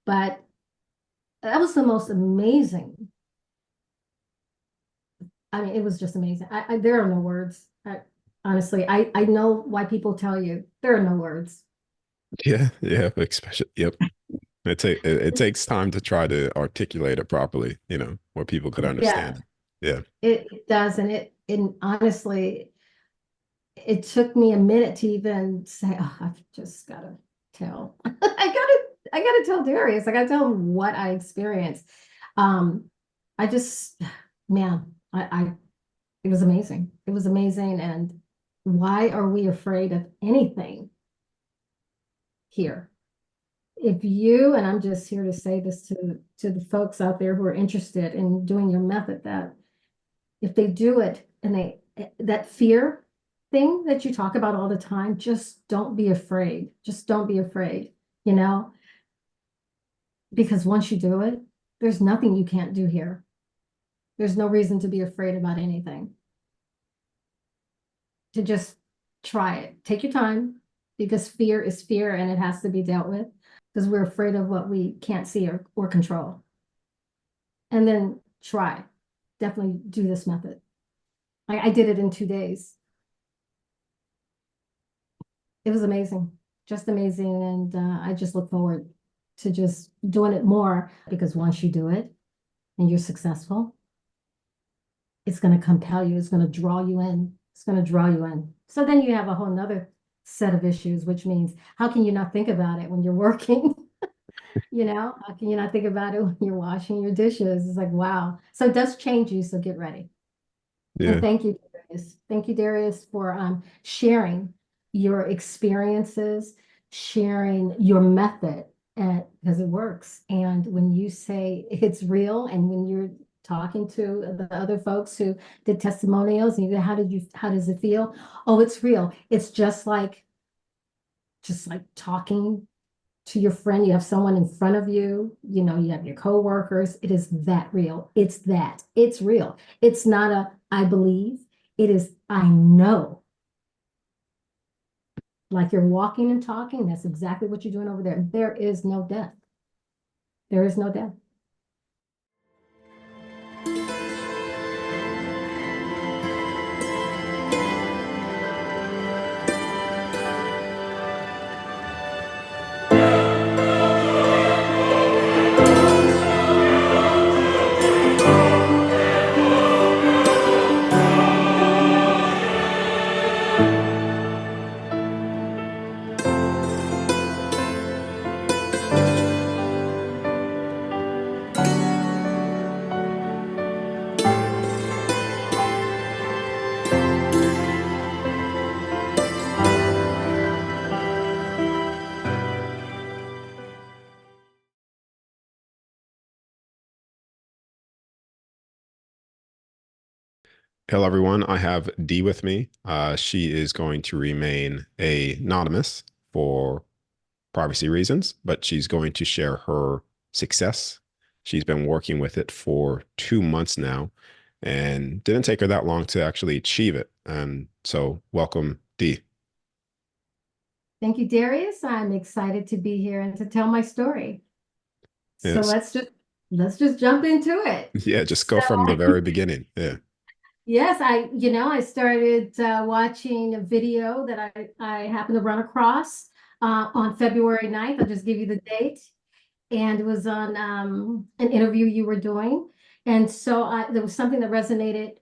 But that was the most amazing. I mean, it was just amazing. There are no words. Honestly, I know why people tell you there are no words. Yeah, yeah, especially, yep. It takes time to try to articulate it properly, where people could Yeah, understand it. Yeah. it does, and honestly, it took me a minute to even say, "Oh, I've just gotta tell. I gotta tell Darius. I gotta tell him what I experienced." Um, I just, man, it was amazing. It was amazing, and why are we afraid of anything here? If you, and I'm just here to say this to the folks out there who are interested in doing your method, that if they do it and that fear thing that you talk about all the time, just don't be afraid. Just don't be afraid, you know, because once you do it, there's nothing you can't do here. There's no reason to be afraid about anything. To just try it. Take your time because fear is fear and it has to be dealt with because we're afraid of what we can't see or control. And then try. Definitely do this method. I did it in 2 days. It was amazing, just amazing. And I just look forward to just doing it more because once you do it and you're successful, it's going to compel you, it's going to draw you in, it's going to draw you in. So then you have a whole nother set of issues, which means how can you not think about it when you're working? How can you not think about it when you're washing your dishes? It's like, wow. So it does change you. So get ready. And Yeah. thank you, Darius. Thank you, Darius, for sharing your experiences, sharing your method, and because it works. And when you say it's real, and when you're talking to the other folks who did testimonials, and you go, how does it feel? Oh, it's real. It's just like talking to your friend. You have someone in front of you, you have your coworkers. It is that real. It's real. It's not a I believe. It is I know. Like you're walking and talking. That's exactly what you're doing over there. There is no death. There is no death. Hello, everyone. I have Dee with me. She is going to remain anonymous for privacy reasons, but she's going to share her success. She's been working with it for 2 months now and didn't take her that long to actually achieve it. And so, welcome, Dee. Thank you, Darius. I'm excited to be here and to tell my story. So Yes. let's just jump into it. Yeah, just So go from the very beginning. Yeah. yes, I started watching a video that I happened to run across on February 9th. I'll just give you the date. And it was on an interview you were doing. And so there was something that resonated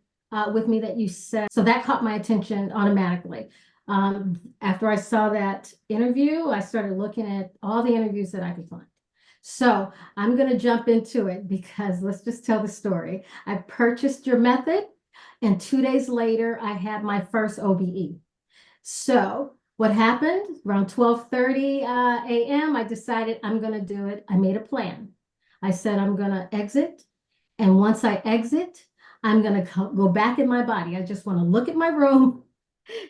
with me that you said. So that caught my attention automatically. After I saw that interview, I started looking at all the interviews that I could find. So I'm going to jump into it because let's just tell the story. I purchased your method, and 2 days later, I had my first OBE. So what happened around 12:30 a.m., I decided I'm going to do it. I made a plan. I said I'm going to exit. And once I exit, I'm going to go back in my body. I just want to look at my room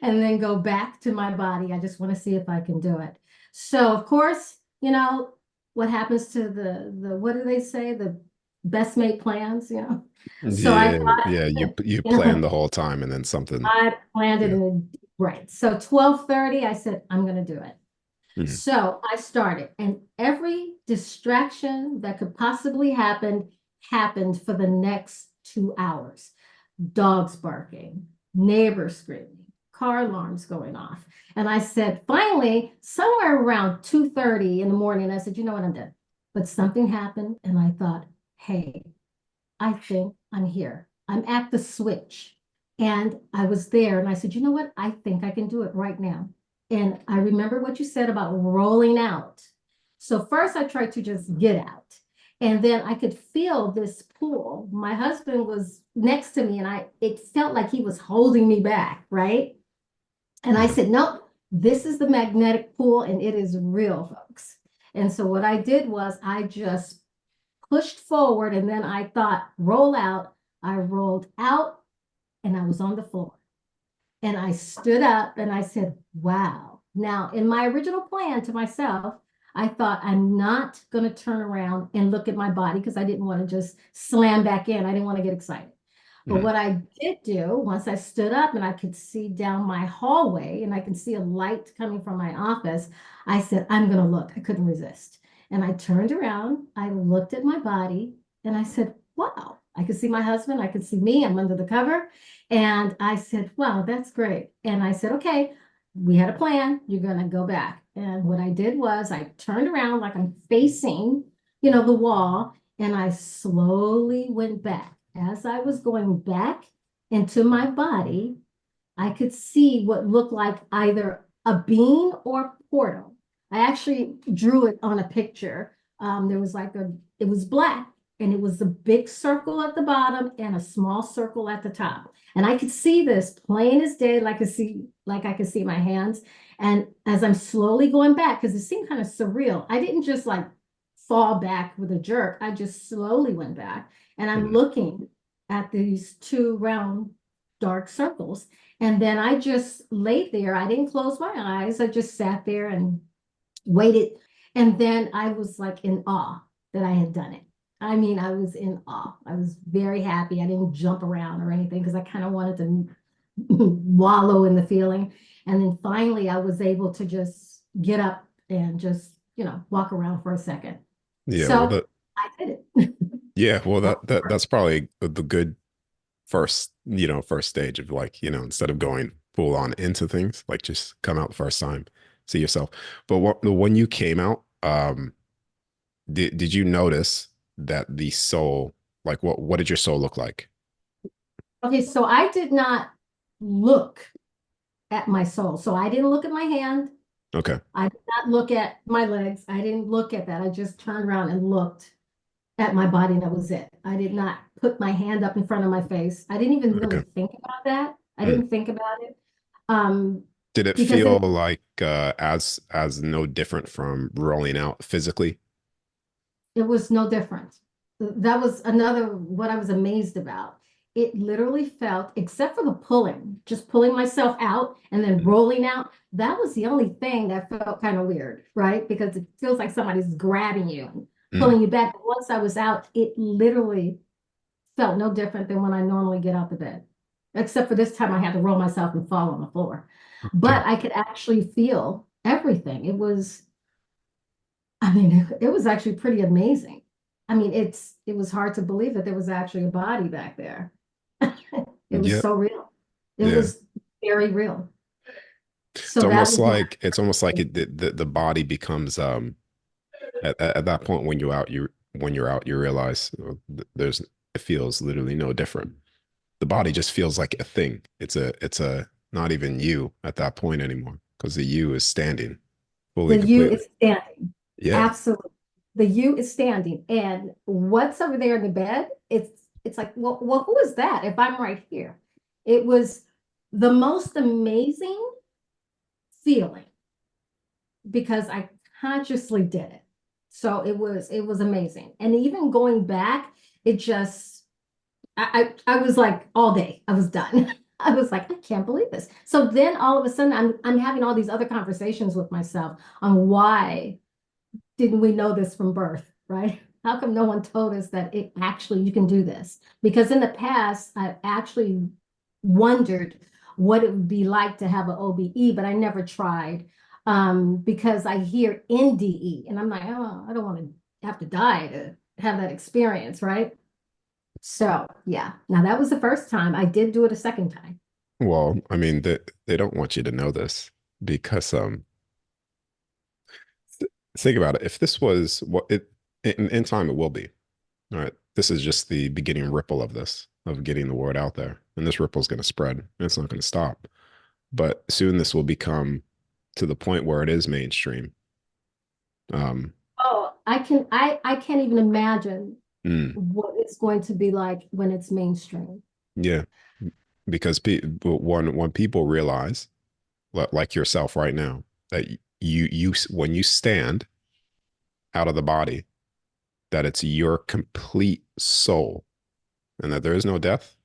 and then go back to my body. I just want to see if I can do it. So, of course, what happens to the what do they say? The best made plans. So I Yeah, yeah. You you plan know, the whole time and then something. I planned it Yeah. in right. So 12:30, I said, I'm gonna do it. Mhm. So I started, and every distraction that could possibly happen happened for the next 2 hours. Dogs barking, neighbors screaming, car alarms going off. And I said, finally, somewhere around 2:30 in the morning, I said, you know what, I'm done. But something happened, and I thought, hey, I think I'm here. I'm at the switch. And I was there and I said, you know what? I think I can do it right now. And I remember what you said about rolling out. So first I tried to just get out. And then I could feel this pull. My husband was next to me and it felt like he was holding me back, right? And I Yeah. said, nope, this is the magnetic pull and it is real, folks. And so what I did was I just pushed forward and then I thought, roll out. I rolled out and I was on the floor. And I stood up and I said, wow. Now, in my original plan to myself, I thought I'm not going to turn around and look at my body because I didn't want to just slam back in. I didn't want to get excited. But Mhm. what I did do, once I stood up and I could see down my hallway and I could see a light coming from my office, I said, I'm going to look. I couldn't resist. And I turned around, I looked at my body, and I said, wow, I could see my husband, I could see me, I'm under the cover. And I said, wow, that's great. And I said, okay, we had a plan. You're going to go back. And what I did was I turned around like I'm facing, the wall, and I slowly went back. As I was going back into my body, I could see what looked like either a beam or a portal. I actually drew it on a picture. There was it was black and it was a big circle at the bottom and a small circle at the top. And I could see this plain as day, like I could see my hands. And as I'm slowly going back, because it seemed kind of surreal, I didn't just like fall back with a jerk. I just slowly went back and I'm Mhm. looking at these two round dark circles. And then I just laid there. I didn't close my eyes. I just sat there and waited. And then I was like in awe that I had done it. I mean, I was in awe. I was very happy. I didn't jump around or anything because I kind of wanted to wallow in the feeling. And then finally, I was able to just get up and just, walk around for a second. Yeah. Well, So that, I did it. yeah. Well, that's probably the good first, first stage of like, instead of going full on into things, like just come out the first time, see yourself. But when you came out, did you notice that the soul, like what did your soul look like? Okay, so I did not look at my soul. So I didn't look at my hand. Okay. I did not look at my legs. I didn't look at that. I just turned around and looked at my body, and that was it. I did not put my hand up in front of my face. I didn't even really Okay. think about that. I Mm. didn't think about it. Um, Did it because feel like as no different from rolling out physically? it was no different. That was another what I was amazed about. It literally felt, except for the pulling, just pulling myself out and then Mm. rolling out, that was the only thing that felt kind of weird, right? Because it feels like somebody's grabbing you and Mm. pulling you back. But once I was out, it literally felt no different than when I normally get out the bed, except for this time I had to roll myself and fall on the floor. Okay. But I could actually feel everything. I mean, it was actually pretty amazing. I mean, it was hard to believe that there was actually a body back there. It was Yeah. so real. It Yeah. was very real. So that was my, It's almost like the body becomes at that point when you're out you realize there's it feels literally no different. The body just feels like a thing. It's a not even you at that point anymore because the you is standing fully the you completely. is standing. Yeah. Absolutely. The you is standing. And what's over there in the bed? It's like, well, who is that if I'm right here? It was the most amazing feeling because I consciously did it. So it was amazing. And even going back, it just I was like all day, I was done. I was like, I can't believe this. So then all of a sudden I'm having all these other conversations with myself on why didn't we know this from birth, right? How come no one told us that it actually you can do this? Because in the past, I've actually wondered what it would be like to have an OBE, but I never tried. because I hear NDE and I'm like, oh, I don't want to have to die to have that experience, right? So yeah, now that was the first time. I did do it a second time. Well, I mean, they don't want you to know this because think about it. If this was what it in time it will be. All right. This is just the beginning ripple of this, of getting the word out there. And this ripple is going to spread. And it's not going to stop. But soon this will become to the point where it is mainstream. Um, Oh, I can't even imagine mm, what it's going to be like when it's mainstream. yeah. Because when people realize, like yourself right now, that you when you stand out of the body, that it's your complete soul and that there is no death.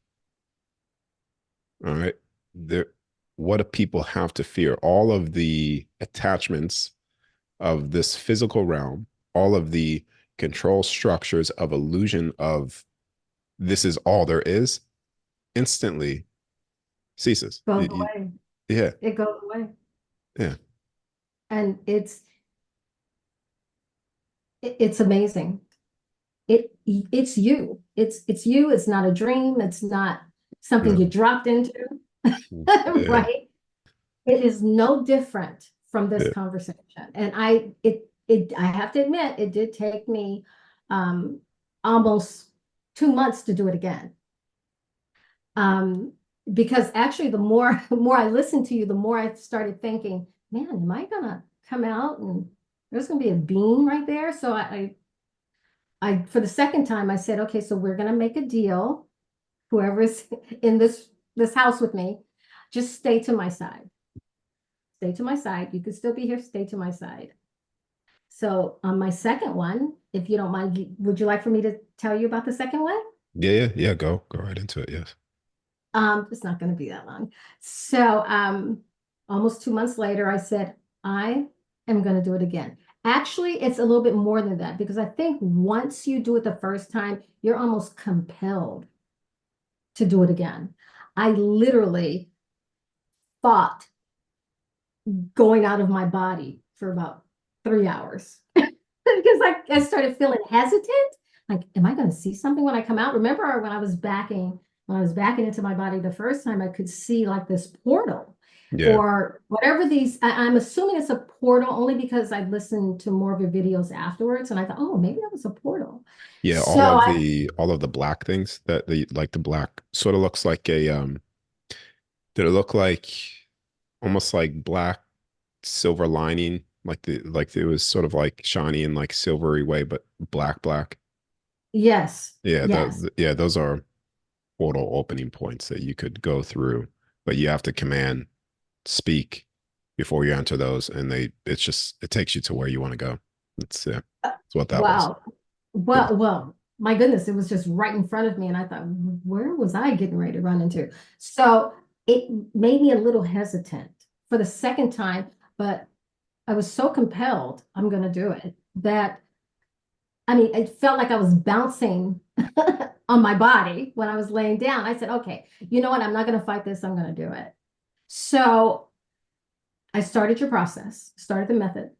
All right. There, what do people have to fear? All of the attachments of this physical realm, all of the control structures of illusion of this is all there is, instantly ceases. Goes away. Yeah. It goes away. Yeah. And it's amazing. It's you. It's you. It's not a dream. It's not something Yeah. you dropped into, Yeah. right? It is no different from this Yeah. conversation. And I have to admit, it did take me um almost 2 months to do it again. Um, because actually the more more I listened to you, the more I started thinking, man, am I gonna come out and there's gonna be a beam right there? So I for the second time I said, okay, so we're gonna make a deal. Whoever's in this house with me, just stay to my side. Stay to my side. You could still be here, stay to my side. So on my second one, if you don't mind, would you like for me to tell you about the second one? Yeah. Go right into it. Yes. It's not going to be that long. So almost 2 months later, I said, I am going to do it again. Actually, it's a little bit more than that because I think once you do it the first time, you're almost compelled to do it again. I literally fought going out of my body for about 3 hours because I started feeling hesitant. Like, am I going to see something when I come out? Remember when I was backing into my body the first time, I could see like this portal Yeah. or whatever I'm assuming it's a portal only because I listened to more of your videos afterwards. And I thought, oh, maybe that was a portal. Yeah. So I, All of the black things that the black sort of looks like a did it look like almost like black silver lining, like it was sort of like shiny and like silvery way, but black. yes, Yeah, yes. those are portal opening points that you could go through, but you have to command speak before you enter those, and it takes you to where you want to go. It's yeah, that's what that was. Wow. Yeah, Well, my goodness, it was just right in front of me. And I thought, where was I getting ready to run into? So it made me a little hesitant for the second time, but I was so compelled, I'm going to do it, that I mean, it felt like I was bouncing on my body when I was laying down. I said, okay, you know what? I'm not going to fight this. I'm going to do it. So I started your process, started the method.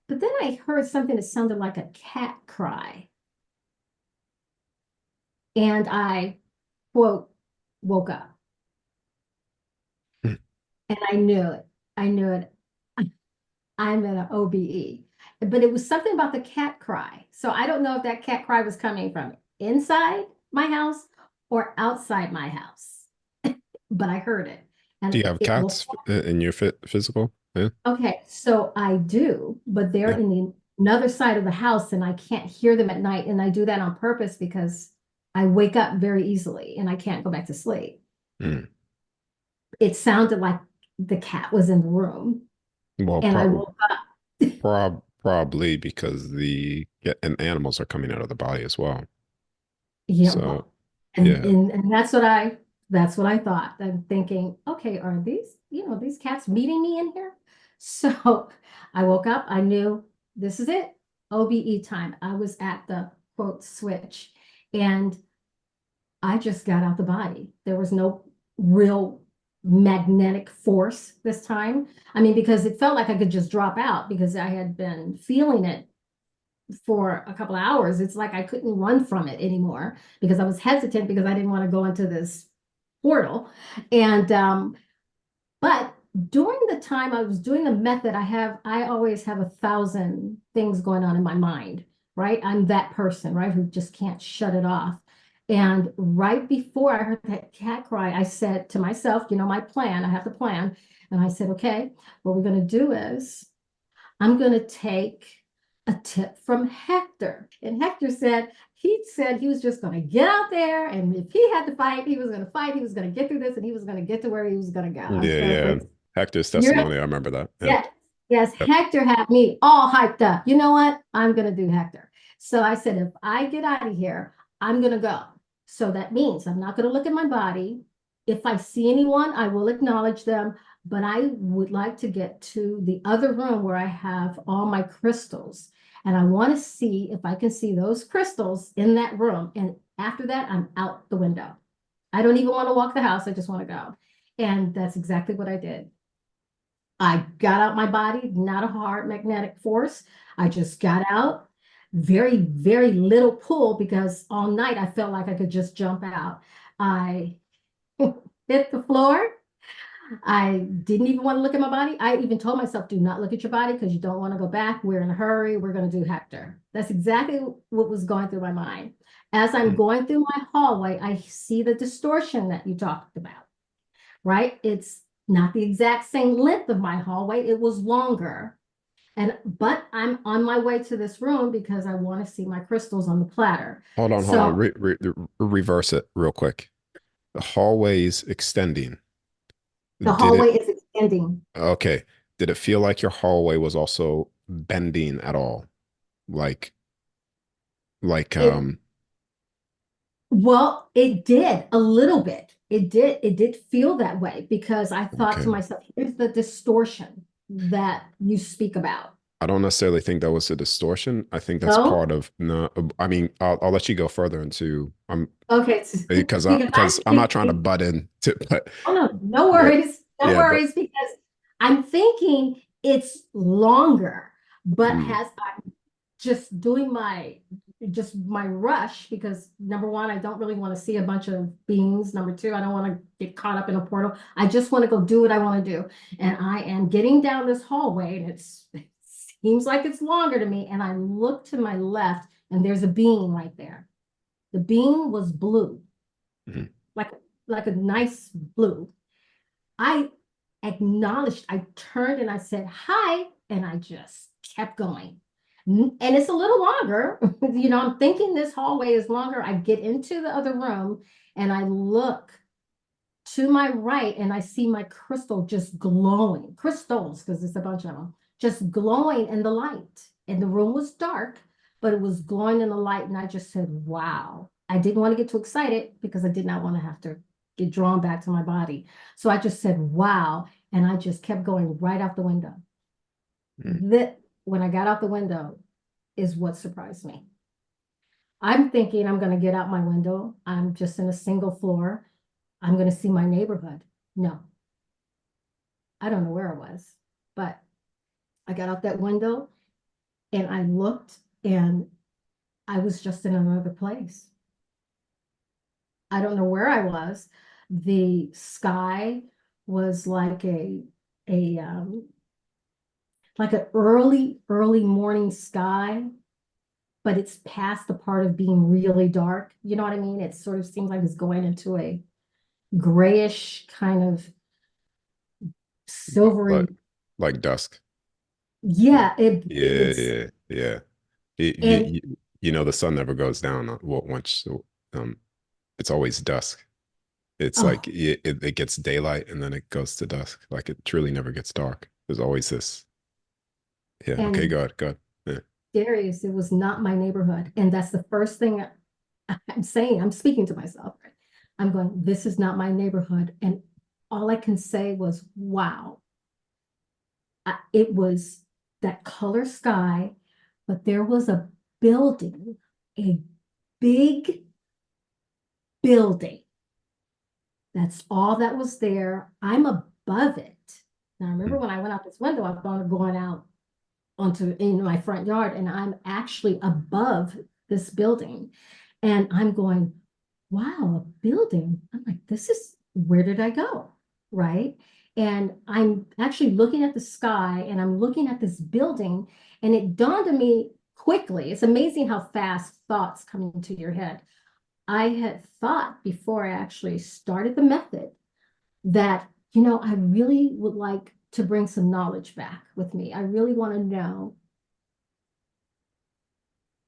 But then I heard something that sounded like a cat cry. And I, quote, woke up and I knew it. I knew it. I'm in an OBE. But it was something about the cat cry. So I don't know if that cat cry was coming from inside my house or outside my house, but I heard it. do And you have it woke cats in your physical? Yeah, Okay, so I do, but they're yeah. in the another side of the house and I can't hear them at night. And I do that on purpose because I wake up very easily and I can't go back to sleep. Mm. It sounded like the cat was in the room Well, and I woke up. probably because the yeah, and animals are coming out of the body as well. Yeah, So well, yeah, and that's what I thought. I'm thinking, okay, are these cats meeting me in here? So I woke up, I knew this is it, OBE time. I was at the quote switch and I just got out the body. There was no real magnetic force this time. I mean, because it felt like I could just drop out because I had been feeling it for a couple of hours. It's like I couldn't run from it anymore because I was hesitant because I didn't want to go into this portal. And but during the time I was doing the method, I always have 1,000 things going on in my mind, right? I'm that person, right, who just can't shut it off. And right before I heard that cat cry, I said to myself, my plan, I have the plan. And I said, okay, what we're going to do is I'm going to take a tip from Hector. And Hector said he was just going to get out there. And if he had to fight, he was going to fight. He was going to get through this and he was going to get to where he was going to go. I was Yeah, yeah. paraphrasing. Hector's You're, testimony. I remember that. Yeah. yes, yes. Yep. Hector had me all hyped up. You know what? I'm going to do Hector. So I said, if I get out of here, I'm going to go. So that means I'm not going to look at my body. If I see anyone, I will acknowledge them. But I would like to get to the other room where I have all my crystals. And I want to see if I can see those crystals in that room. And after that, I'm out the window. I don't even want to walk the house. I just want to go. And that's exactly what I did. I got out my body, not a hard magnetic force. I just got out. Very, very little pull because all night I felt like I could just jump out. I hit the floor. I didn't even want to look at my body. I even told myself, do not look at your body because you don't want to go back. We're in a hurry. We're going to do Hector. That's exactly what was going through my mind. As I'm going through my hallway, I see the distortion that you talked about, right? It's not the exact same length of my hallway. It was longer. But I'm on my way to this room because I want to see my crystals on the platter. Hold on. So Reverse it real quick. The hallway's extending. the Did it? hallway is extending. Okay. Did it feel like your hallway was also bending at all? Like, like, It um, Well, it did a little bit. It did feel that way because I thought to okay. myself, here's the distortion that you speak about. I don't necessarily think that was a distortion. I think that's part No? of no. I mean, I'll let you go further into Okay, because because I'm I'm not trying to thinking, butt in to, but oh no, no yeah, worries. No yeah, but worries because I'm thinking it's longer, but mm, has just doing my rush because number one, I don't really want to see a bunch of beings. Number two, I don't want to get caught up in a portal. I just want to go do what I want to do. And I am getting down this hallway and it seems like it's longer to me. And I look to my left and there's a being right there. The being was blue, mm. like like a nice blue. I acknowledged, I turned and I said, hi, and I just kept going. And it's a little longer. I'm thinking this hallway is longer. I get into the other room and I look to my right and I see my crystal just glowing, crystals, because it's a bunch of them, just glowing in the light. And the room was dark, but it was glowing in the light. And I just said, wow. I didn't want to get too excited because I did not want to have to get drawn back to my body. So I just said, wow. And I just kept going right out the window. Mm. That when I got out the window is what surprised me. I'm thinking I'm going to get out my window. I'm just in a single floor. I'm going to see my neighborhood. No, I don't know where I was, but I got out that window and I looked and I was just in another place. I don't know where I was. The sky was a like an early morning sky, but it's past the part of being really dark. You know what I mean? It sort of seems like it's going into a grayish kind of like silvery. like dusk. Yeah, Yeah, it's yeah, yeah. You, and you know the sun never goes down once um it's always dusk. It's like oh, it gets daylight and then it goes to dusk. Like it truly never gets dark. There's always this. Yeah. Okay. and Go ahead. Yeah. Darius, it was not my neighborhood. And that's the first thing I'm saying. I'm speaking to myself. I'm going, this is not my neighborhood. And all I can say was, wow. It was that color sky, but there was a building, a big building That's all that was there. I'm above it. Now, I remember Mm. when I went out this window, I thought of going out onto in my front yard, and I'm actually above this building. And I'm going, wow, a building. I'm like, this is where did I go? Right. And I'm actually looking at the sky and I'm looking at this building, and it dawned on me quickly. It's amazing how fast thoughts come into your head. I had thought before I actually started the method that, I really would like to bring some knowledge back with me. I really want to know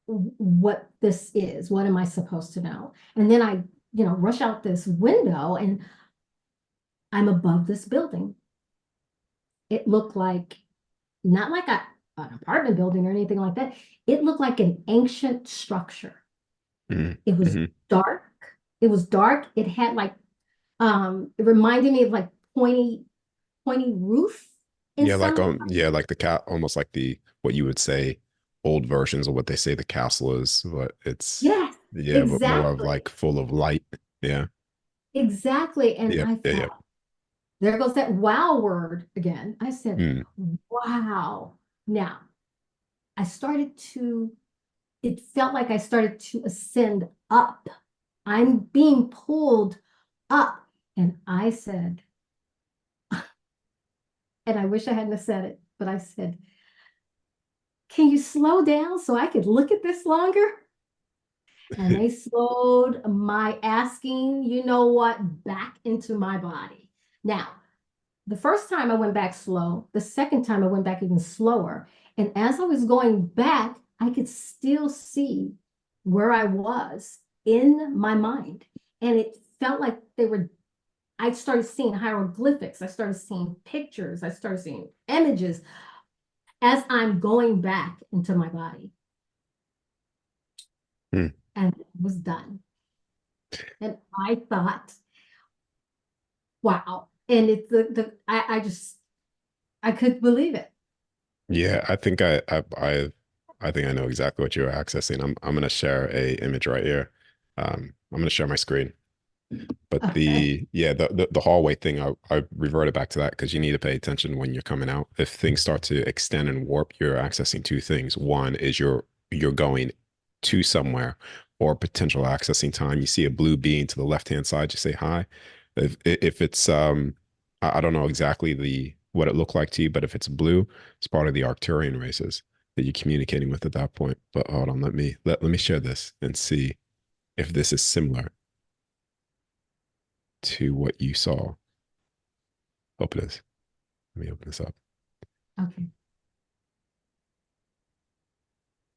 what this is. What am I supposed to know? And then I, rush out this window and I'm above this building. It looked like, not like an apartment building or anything like that. It looked like an ancient structure. Mm. It was Hmm. dark. It was dark. It had like, it reminded me of like pointy roof in Yeah, like some. yeah, like the cat, almost like the what you would say old versions of what they say the castle is, but it's Yes, yeah, but more of exactly. like full of light. Yeah, Exactly. And yep, I yeah, yep. thought, there goes that wow word again. I said, Mm. wow. Now, I started to, it felt like I started to ascend up. I'm being pulled up. And I said, and I wish I hadn't have said it, but I said, can you slow down so I could look at this longer? And they slowed my asking, back into my body. Now, the first time I went back slow, the second time I went back even slower. And as I was going back, I could still see where I was in my mind. And it felt like I started seeing hieroglyphics. I started seeing pictures. I started seeing images as I'm going back into my body. Mm. And it was done. And I thought, wow. And it's I couldn't believe it. Yeah, I think I know exactly what you're accessing. I'm gonna share a image right here. I'm gonna share my screen. But Okay. the hallway thing, I reverted back to that because you need to pay attention when you're coming out. If things start to extend and warp, you're accessing two things. One is you're going to somewhere or potential accessing time. You see a blue being to the left-hand side, you say hi. If it's I don't know exactly the what it looked like to you, but if it's blue, it's part of the Arcturian races that you're communicating with at that point. But hold on, let me share this and see if this is similar to what you saw. Hope it is. Let me open this up. Okay.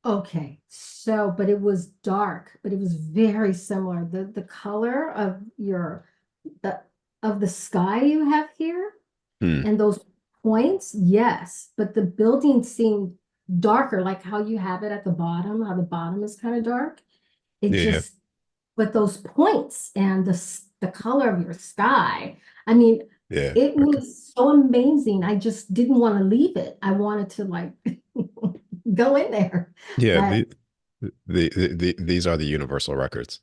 Okay, so but it was dark, but it was very similar. The color of the of the sky you have here Hmm. and those points, yes, but the building seemed darker, like how you have it at the bottom, how the bottom is kind of dark. It Yeah, yeah, just, but those points and the color of your sky, I mean, yeah. it Okay. was so amazing. I just didn't want to leave it. I wanted to like go in there, Yeah, but. these are the universal records.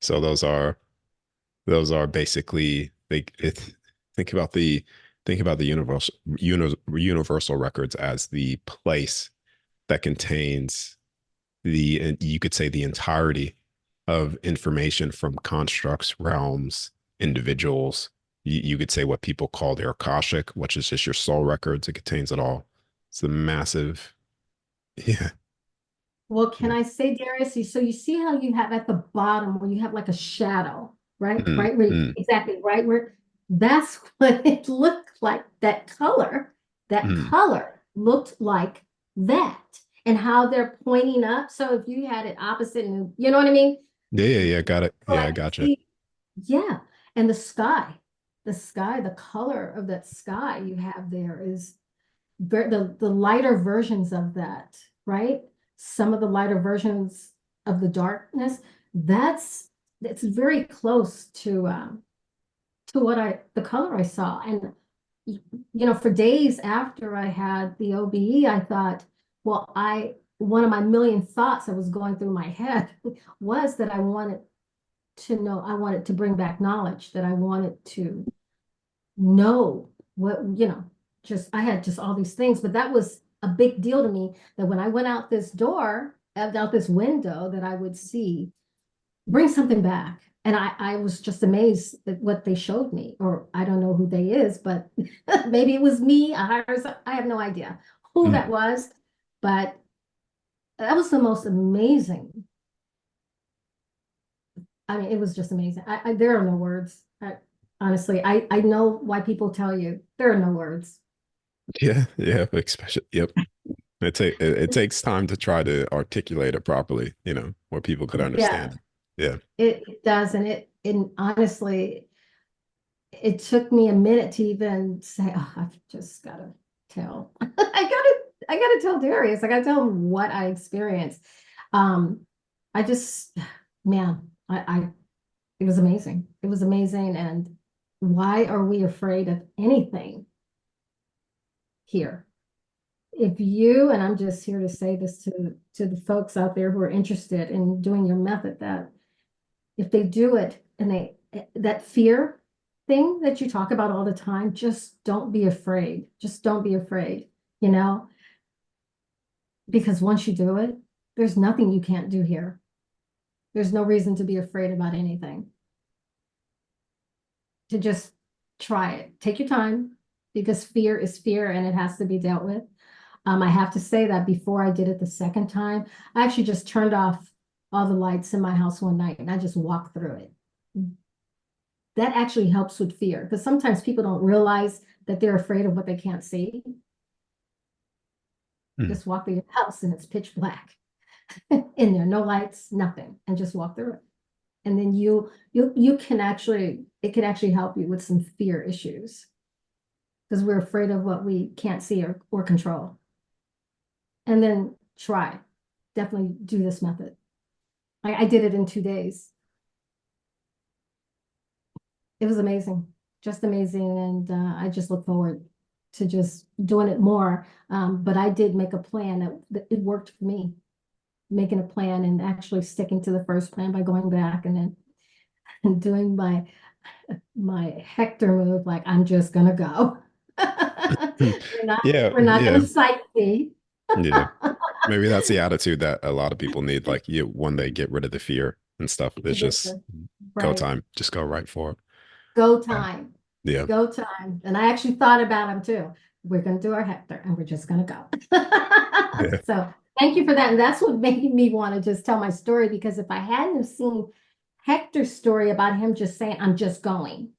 So those are basically think about the universal records as the place that contains the you could say the entirety of information from constructs, realms, individuals. You could say what people call their Akashic, which is just your soul records. It contains it all. It's a massive, yeah, Well, can yeah. I say, Darius, so you see how you have at the bottom where you have like a shadow, right? Mm, Right where mm, exactly right where that's what it looked like. That mm. color looked like that. And how they're pointing up. So if you had it opposite, and you know what I mean? Yeah, yeah, yeah. Got it. So Yeah, I I could gotcha. see, yeah. And the color of that sky you have there is the lighter versions of that, right? Some of the lighter versions of the darkness, that's very close to what the color I saw. And for days after I had the OBE, I thought, well, one of my million thoughts that was going through my head was that I wanted to know, I wanted to bring back knowledge, that I wanted to know what, just, I had just all these things, but that was a big deal to me, that when I went out this door, out this window, that I would see, bring something back. And I was just amazed at what they showed me, or I don't know who they is, but maybe it was me. I have no idea who that was, but that was the most amazing. I mean, it was just amazing. There are no words. Honestly, I know why people tell you there are no words. Yeah, yeah, especially, yep. It takes time to try to articulate it properly, where people could Yeah, understand it. Yeah. it does, and honestly, it took me a minute to even say, oh, I've just gotta tell. I gotta tell Darius. I gotta tell him what I experienced. Um, I just, man, it was amazing. It was amazing. And why are we afraid of anything here? If you, and I'm just here to say this to the folks out there who are interested in doing your method, that if they do it and that fear thing that you talk about all the time, just don't be afraid. Just don't be afraid, you know, because once you do it, there's nothing you can't do here. There's no reason to be afraid about anything. To just try it. Take your time, because fear is fear and it has to be dealt with. I have to say that before I did it the second time, I actually just turned off all the lights in my house one night and I just walked through it. That actually helps with fear, because sometimes people don't realize that they're afraid of what they can't see. Mm. Just walk through your house and it's pitch black in there, no lights, nothing, and just walk through it. And then you can actually, it can actually help you with some fear issues, because we're afraid of what we can't see or control. And then try, definitely do this method. I did it in 2 days. It was amazing, just amazing. And I just look forward to just doing it more. But I did make a plan that it worked for me, making a plan and actually sticking to the first plan by going back and then doing my Hector move, like I'm just gonna go. We're not Yeah, we're not yeah, gonna sightsee. yeah. Maybe that's the attitude that a lot of people need. Like you, when they get rid of the fear and stuff, it's just go Right. time. Just go right for it. Go Uh, time. yeah, Go time. And I actually thought about him too. We're gonna do our Hector and we're just gonna go. yeah, So thank you for that. And that's what made me want to just tell my story, because if I hadn't have seen Hector's story about him just saying, I'm just going,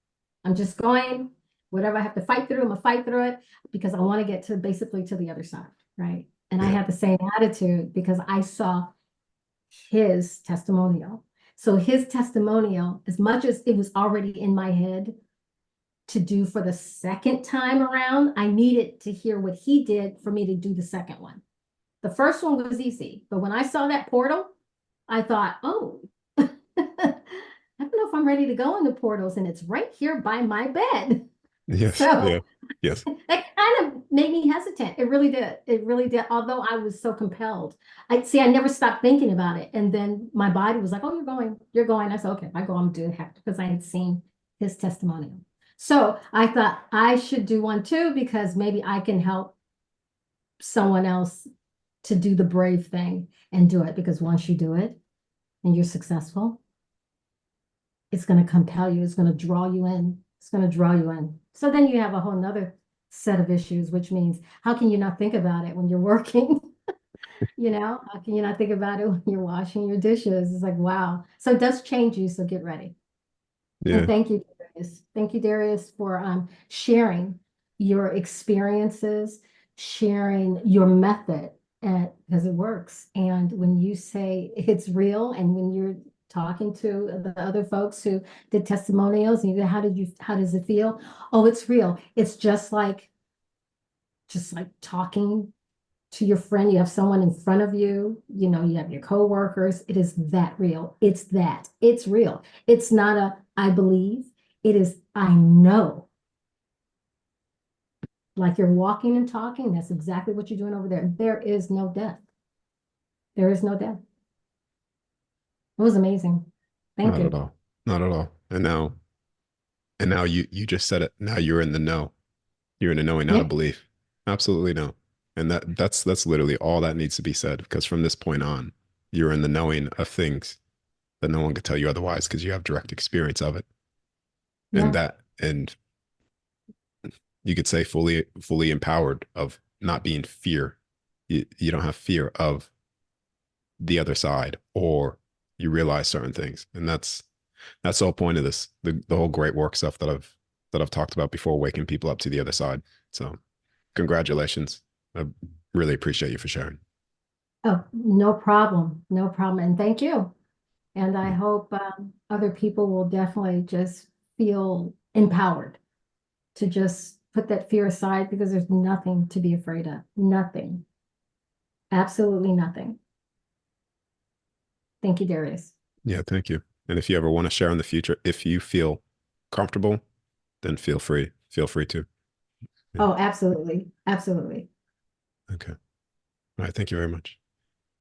whatever I have to fight through, I'm gonna fight through it, because I want to get to basically to the other side, right? And I yeah, had the same attitude because I saw his testimonial. So his testimonial, as much as it was already in my head to do for the second time around, I needed to hear what he did for me to do the second one. The first one was easy, but when I saw that portal, I thought, oh, I don't know if I'm ready to go in the portals, and it's right here by my bed. yes, So yeah, yes, that kind of made me hesitant. It really did. It really did. Although I was so compelled. I never stopped thinking about it. And then my body was like, oh, you're going, you're going. I said, okay, I go, I'm doing Hector, because I had seen his testimonial. So I thought I should do one too, because maybe I can help someone else to do the brave thing and do it. Because once you do it and you're successful, it's going to compel you. It's going to draw you in. It's going to draw you in. So then you have a whole nother set of issues, which means how can you not think about it when you're working? How can you not think about it when you're washing your dishes? It's like, wow. So it does change you. So get ready. And yeah, thank you, Darius. Thank you, Darius, for sharing your experiences, sharing your method, and because it works. And when you say it's real, and when you're talking to the other folks who did testimonials, and you go, how does it feel? Oh, it's real. It's just like talking to your friend. You have someone in front of you, you have your coworkers. It is that real. It's real. It's not I believe. It is, I know. Like you're walking and talking. That's exactly what you're doing over there. There is no death. There is no death. It was amazing. Thank not at you. all. Not at all. And now you just said it. Now you're in the know. You're in the knowing, not Yeah, a belief. Absolutely no. And that's literally all that needs to be said, because from this point on, you're in the knowing of things that no one could tell you otherwise, because you have direct experience of it. yeah, And you could say fully empowered of not being fear. You don't have fear of the other side, or you realize certain things. And that's the whole point of this, the whole great work stuff that I've talked about before, waking people up to the other side. So congratulations. I really appreciate you for sharing. oh, no problem, no problem, and thank you. And I Yeah, hope other people will definitely just feel empowered to just put that fear aside, because there's nothing to be afraid of. Nothing. Absolutely nothing. Thank you, Darius. yeah, thank you. And if you ever want to share in the future, if you feel comfortable, then feel free. Feel free to. Yeah. Oh, absolutely. Absolutely. Okay. All right. Thank you very much.